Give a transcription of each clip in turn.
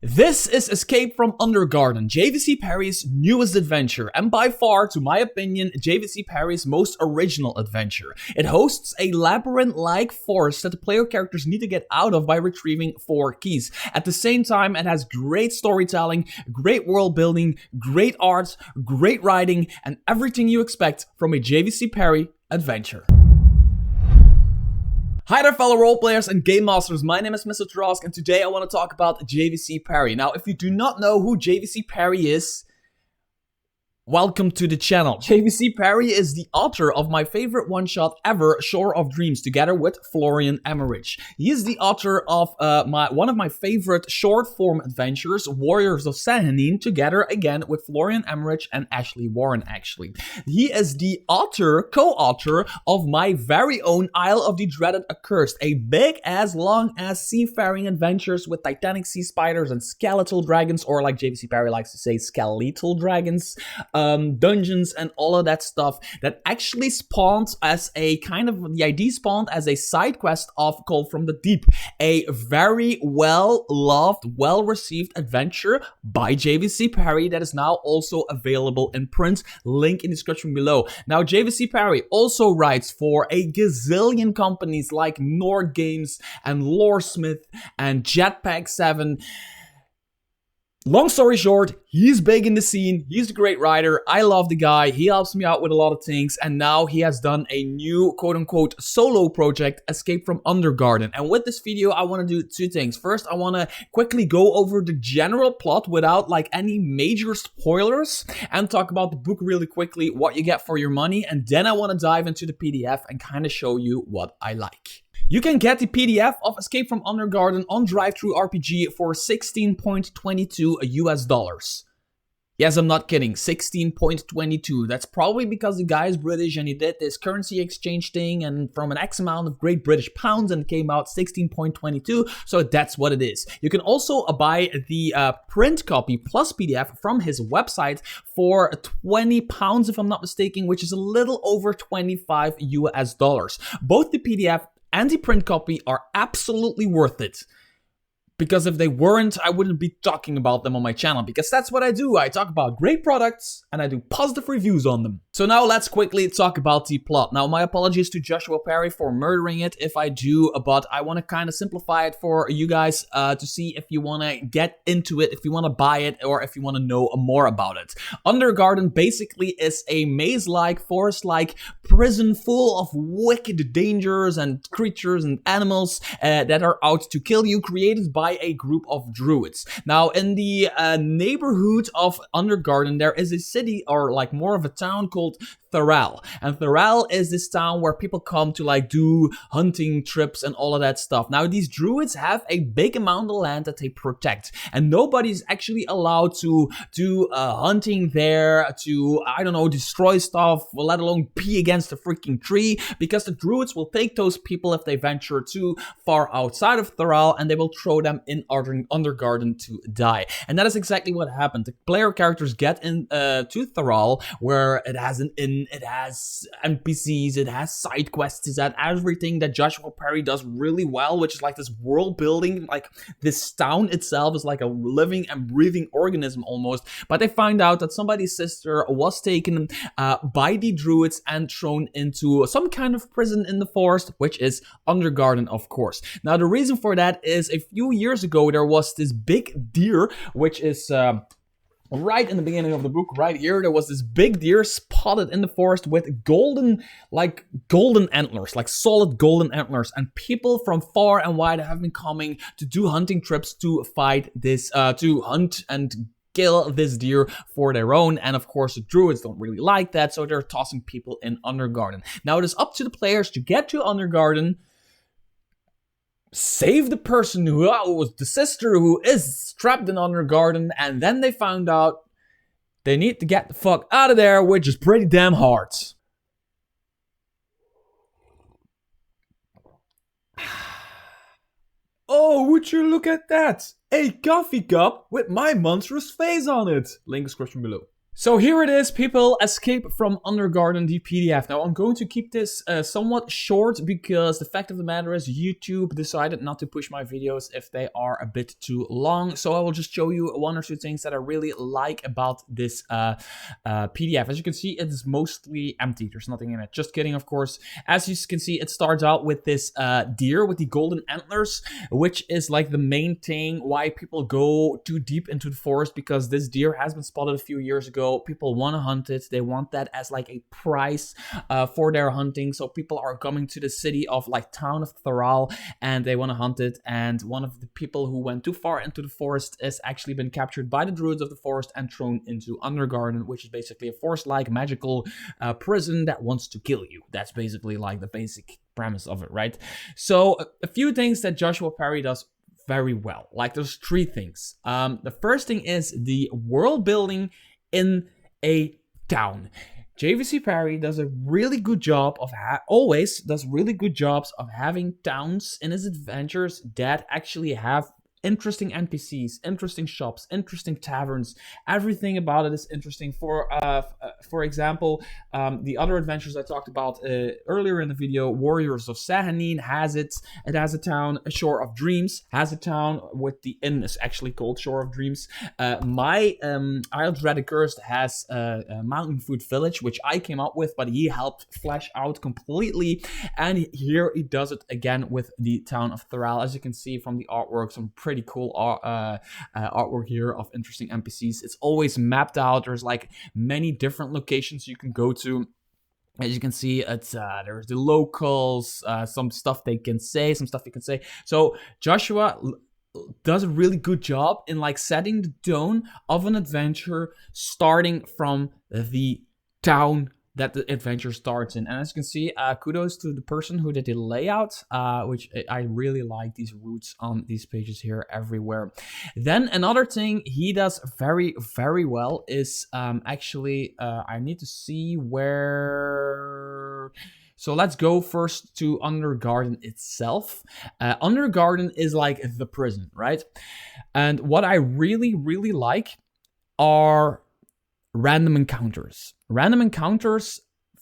This is Escape from Undergarden, JVC Parry's newest adventure, and by far, to my opinion, JVC Parry's most original adventure. It hosts a labyrinth-like forest that the player characters need to get out of by retrieving 4 keys. At the same time, it has great storytelling, great world building, great art, great writing, and everything you expect from a JVC Parry adventure. Hi there fellow roleplayers and game masters, my name is Mr. Trosk and today I want to talk about JVC Parry. Now if you do not know who JVC Parry is, welcome to the channel. JVC Parry is the author of my favorite one-shot ever, Shore of Dreams, together with Florian Emmerich. He is the author of one of my favorite short-form adventures, Warriors of Sahanin, together again with Florian Emmerich and Ashley Warren, actually. He is the co-author of my very own Isle of the Dreaded Accursed, a big-ass, long-ass seafaring adventures with titanic sea spiders and skeletal dragons, or like JVC Parry likes to say, skeletal dragons. Dungeons and all of that stuff that actually spawned as a kind of, the idea spawned as a side quest of Call from the Deep, a very well-loved, well-received adventure by JVC Parry that is now also available in print, link in the description below. Now JVC Parry also writes for a gazillion companies like Nord Games and Loresmith and Jetpack 7. Long story short, he's big in the scene, he's a great writer, I love the guy, he helps me out with a lot of things, and now he has done a new quote-unquote solo project, Escape from Undergarden. And with this video, I want to do 2 things. First, I want to quickly go over the general plot without like any major spoilers, and talk about the book really quickly, what you get for your money, and then I want to dive into the PDF and kind of show you what I like. You can get the PDF of Escape from Undergarden on DriveThruRPG for $16.22 US. Yes, I'm not kidding, 16.22. That's probably because the guy is British and he did this currency exchange thing and from an X amount of Great British pounds and it came out 16.22, so that's what it is. You can also buy the print copy plus PDF from his website for £20 if I'm not mistaken, which is a little over 25 US. Both the PDF and the print copy are absolutely worth it. Because if they weren't, I wouldn't be talking about them on my channel, because that's what I do. I talk about great products and I do positive reviews on them. So now let's quickly talk about the plot. Now my apologies to Joshua Parry for murdering it if I do, but I want to kind of simplify it for you guys to see if you want to get into it, if you want to buy it, or if you want to know more about it. Undergarden basically is a maze-like, forest-like prison full of wicked dangers and creatures and animals that are out to kill you, created by a group of druids. Now, in the neighborhood of Undergarden, there is a city, or like more of a town, called Tharal. And Tharal is this town where people come to like do hunting trips and all of that stuff. Now, these druids have a big amount of land that they protect, and nobody's actually allowed to do hunting there, to, I don't know, destroy stuff, let alone pee against a freaking tree, because the druids will take those people if they venture too far outside of Tharal, and they will throw them in Undergarden to die. And that is exactly what happened. The player characters get in to Tharal, where it has an inn, it has NPCs, it has side quests, it has everything that Joshua Parry does really well, which is like this world building, like this town itself is like a living and breathing organism almost. But they find out that somebody's sister was taken by the druids and thrown into some kind of prison in the forest, which is Undergarden, of course. Now the reason for that is a few years ago there was this big deer, which is right in the beginning of the book, right here, there was this big deer spotted in the forest with golden antlers, like solid golden antlers. And people from far and wide have been coming to do hunting trips to fight this, to hunt and kill this deer for their own. And of course, the druids don't really like that, so they're tossing people in Undergarden. Now, it is up to the players to get to Undergarden, save the person who was the sister who is trapped in Undergarden, and then they found out they need to get the fuck out of there, which is pretty damn hard. Oh, would you look at that? A coffee cup with my monstrous face on it. Link description below. So here it is, people. Escape from Undergarden, the PDF. Now I'm going to keep this somewhat short because the fact of the matter is YouTube decided not to push my videos if they are a bit too long. So I will just show you one or two things that I really like about this PDF. As you can see, it is mostly empty. There's nothing in it. Just kidding, of course. As you can see, it starts out with this deer with the golden antlers, which is like the main thing why people go too deep into the forest, because this deer has been spotted a few years ago. People want to hunt it. They want that as like a prize for their hunting. So people are coming to the city of like town of Thrall and they want to hunt it. And one of the people who went too far into the forest has actually been captured by the druids of the forest and thrown into Undergarden, which is basically a forest-like magical prison that wants to kill you. That's basically like the basic premise of it, right? So a few things that Joshua Parry does very well. Like there's three things. The first thing is the world building in a town. JVC Parry does a really good job of always does really good jobs of having towns in his adventures that actually have interesting NPCs, interesting shops, interesting taverns. Everything about it is interesting. For example, the other adventures I talked about earlier in the video, Warriors of Sahanin has it. It has a town. Shore of Dreams has a town with the inn is actually called Shore of Dreams. My Dreaded Accursed has a Mountain Food Village, which I came up with, but he helped flesh out completely. And here he does it again with the town of Thrall. As you can see from the artwork, some pretty cool artwork here of interesting NPCs. It's always mapped out. There's like many different locations you can go to. As you can see, it's there's the locals, some stuff they can say, some stuff you can say. So Joshua does a really good job in like setting the tone of an adventure, starting from the town that the adventure starts in. And as you can see, kudos to the person who did the layout, which I really like these routes on these pages here everywhere. Then another thing he does very, very well is actually, I need to see where... So let's go first to Undergarden itself. Undergarden is like the prison, right? And what I really, really like are random encounters. Random encounters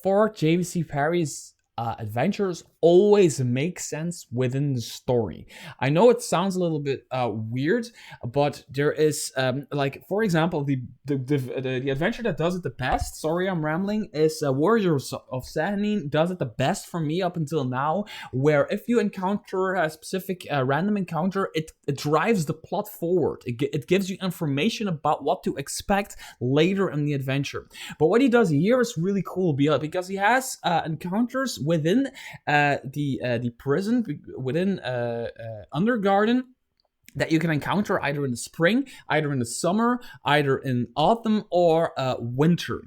for JVC Parry's adventures always make sense within the story. I know it sounds a little bit weird, but there is like, for example, the adventure that does it the best, sorry I'm rambling, is Warriors of Sahanin does it the best for me up until now, where if you encounter a specific random encounter, it drives the plot forward. It gives you information about what to expect later in the adventure. But what he does here is really cool because he has encounters within the prison, within Undergarden, that you can encounter either in the spring, either in the summer, either in autumn or winter.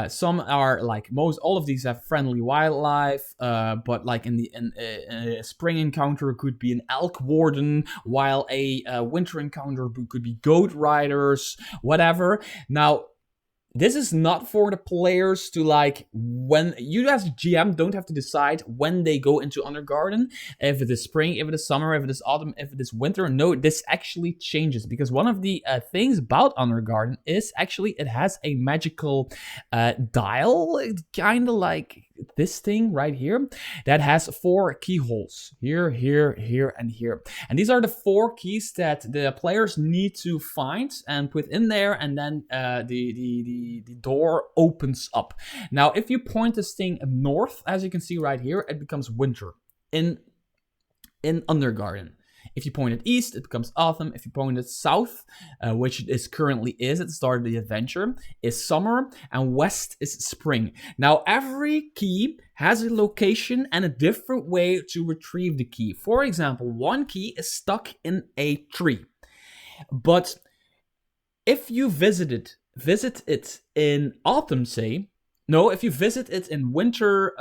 Some are like all of these have friendly wildlife, but like in a spring encounter could be an elk warden, while a winter encounter could be goat riders, whatever. Now, this is not for the players to like, when you as a GM don't have to decide when they go into Undergarden, if it is spring, if it is summer, if it is autumn, if it is winter. No, this actually changes, because one of the things about Undergarden is actually it has a magical dial, kind of like this thing right here, that has 4 keyholes here, here, here, and here. And these are the 4 keys that the players need to find and put in there, and then the door opens up. Now, if you point this thing north, as you can see right here, it becomes winter in Undergarden. If you point it east, it becomes autumn. If you point it south, which it currently is at the start of the adventure, is summer, and west is spring. Now, every key has a location and a different way to retrieve the key. For example, one key is stuck in a tree. But if you visit it in autumn, say, no, if you visit it in winter,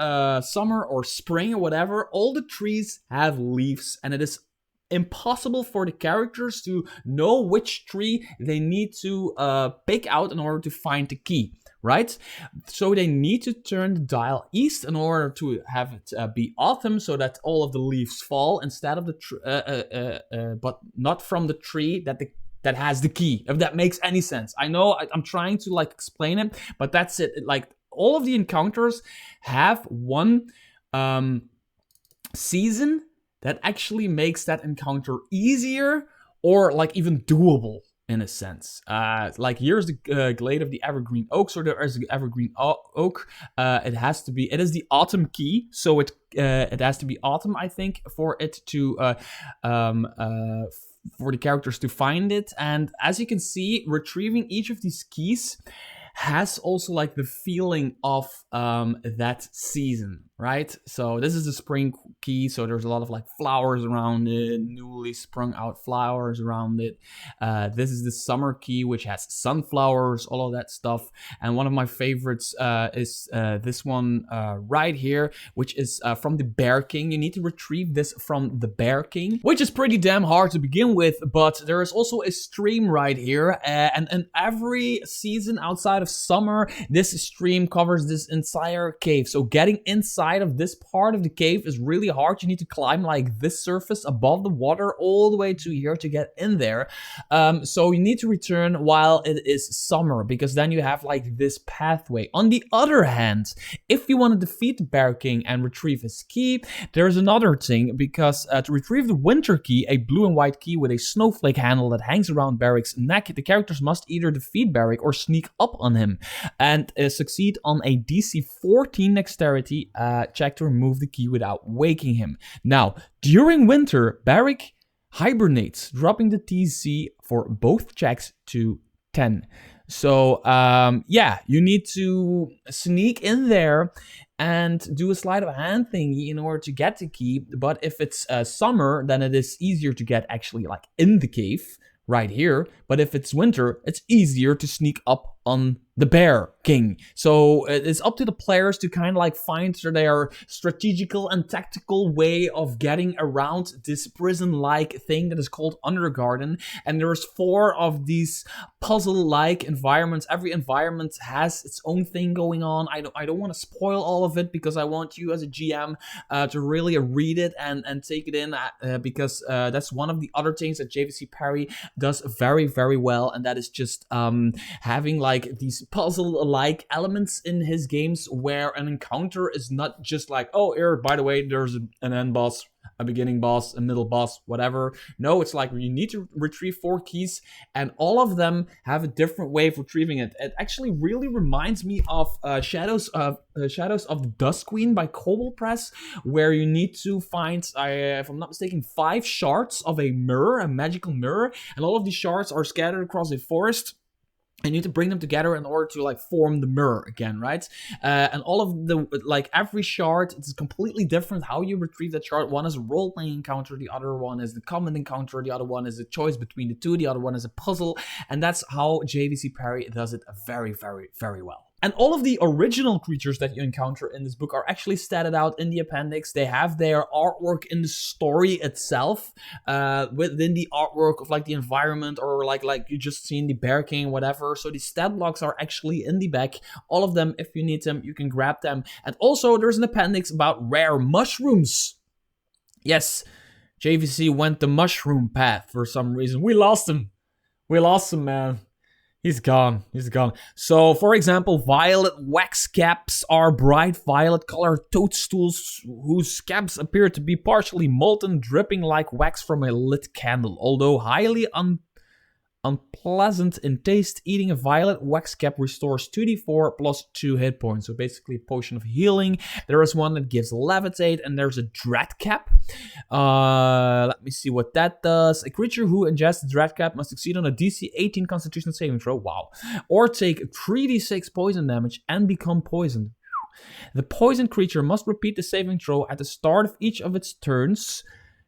summer, or spring, or whatever, all the trees have leaves, and it is impossible for the characters to know which tree they need to pick out in order to find the key, right? So they need to turn the dial east in order to have it be autumn, so that all of the leaves fall instead of the but not from the tree that that has the key, if that makes any sense. I know I'm trying to like explain it, but that's it. Like all of the encounters have one season that actually makes that encounter easier or like even doable in a sense. Like here's the Glade of the Evergreen Oak. So there is the Evergreen Oak. It is the Autumn key. So it has to be Autumn, I think, for it to for the characters to find it. And as you can see, retrieving each of these keys has also like the feeling of that season, right? So this is the spring key, so there's a lot of like flowers around it, newly sprung out flowers around it. This is the summer key, which has sunflowers, all of that stuff. And one of my favorites is this one right here, which is from the Bear King. You need to retrieve this from the Bear King, which is pretty damn hard to begin with, but there is also a stream right here, and every season outside of summer, this stream covers this entire cave. So getting inside of this part of the cave is really hard. You need to climb like this surface above the water all the way to here to get in there. So you need to return while it is summer, because then you have like this pathway. On the other hand, if you want to defeat the Bear King and retrieve his key, there's another thing, because to retrieve the winter key, a blue and white key with a snowflake handle that hangs around Barrick's neck, the characters must either defeat Barrick or sneak up on him and succeed on a DC 14 dexterity check to remove the key without waking him. Now, during winter, Barrick hibernates, dropping the DC for both checks to 10. So, yeah, you need to sneak in there and do a sleight of hand thingy in order to get the key. But if it's summer, then it is easier to get actually like in the cave right here. But if it's winter, it's easier to sneak up on the Bear King. So it's up to the players to kind of like find their strategical and tactical way of getting around this prison-like thing that is called Undergarden. And there's 4 of these puzzle-like environments. Every environment has its own thing going on. I don't want to spoil all of it, because I want you as a GM to really read it and take it in, because that's one of the other things that JVC Parry does very, very well, and that is just having like these puzzle-like elements in his games where an encounter is not just like, oh, here, by the way, there's an end boss, a beginning boss, a middle boss, whatever. No, it's like you need to retrieve 4 keys, and all of them have a different way of retrieving it. It actually really reminds me of Shadows of the Dust Queen by Cobalt Press, where you need to find, if I'm not mistaken, 5 shards of a mirror, a magical mirror, and all of these shards are scattered across a forest. And you need to bring them together in order to like form the mirror again, right? And all of the, like every shard, it's completely different how you retrieve that shard. One is a role-playing encounter, the other one is the common encounter, the other one is a choice between the two, the other one is a puzzle. And that's how JVC Parry does it very, very, very well. And all of the original creatures that you encounter in this book are actually statted out in the appendix. They have their artwork in the story itself, within the artwork of like the environment, or like you just seen the Bear King, whatever. So the stat blocks are actually in the back. All of them, if you need them, you can grab them. And also there's an appendix about rare mushrooms. Yes, JVC went the mushroom path for some reason. We lost him. We lost him, man. He's gone. He's gone. So, for example, violet wax caps are bright violet-colored toadstools whose scabs appear to be partially molten, dripping like wax from a lit candle. Although highly unpleasant in taste, eating a violet wax cap restores 2d4 plus 2 hit points. So basically a potion of healing. There is one that gives levitate, and there's a dread cap. Let me see what that does. A creature who ingests dread cap must succeed on a DC 18 Constitution saving throw. Wow. Or take 3d6 poison damage and become poisoned. The poisoned creature must repeat the saving throw at the start of each of its turns.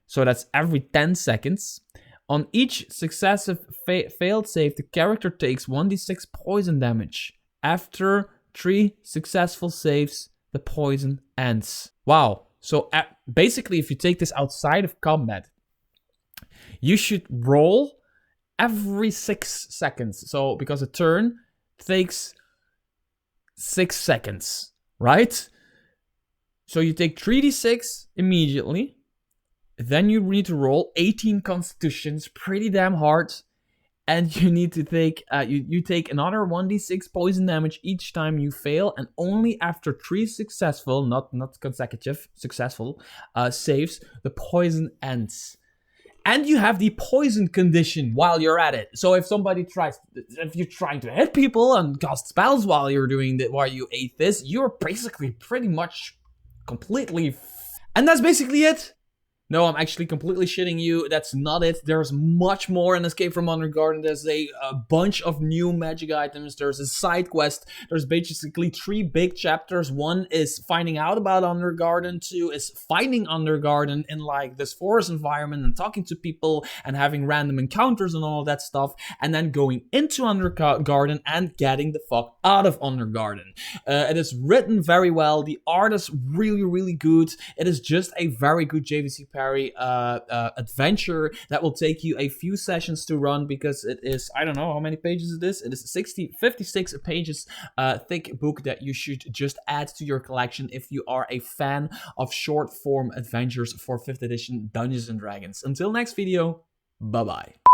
So that's every 10 seconds. On each successive failed save, the character takes 1d6 poison damage. After 3 successful saves, the poison ends. Wow. So basically, if you take this outside of combat, you should roll every 6 seconds. So because a turn takes 6 seconds, right? So you take 3d6 immediately. Then you need to roll 18 constitutions, pretty damn hard. and you need to take you take another 1d6 poison damage each time you fail, and only after 3 successful, not consecutive, successful saves, the poison ends. And you have the poison condition while you're at it. So if you're trying to hit people and cast spells while you're doing that, while you ate this, you're basically pretty much completely. And that's basically it. No, I'm actually completely shitting you. That's not it. There's much more in Escape from Undergarden. There's a bunch of new magic items. There's a side quest. There's basically 3 big chapters. 1 is finding out about Undergarden. 2 is finding Undergarden in like this forest environment and talking to people and having random encounters and all of that stuff. And then going into Undergarden and getting the fuck out of Undergarden. It is written very well. The art is really, really good. It is just a very good JVC Parry adventure that will take you a few sessions to run, because it is, I don't know how many pages it is. It is 56 pages thick book that you should just add to your collection if you are a fan of short form adventures for 5th edition Dungeons and Dragons. Until next video, bye bye.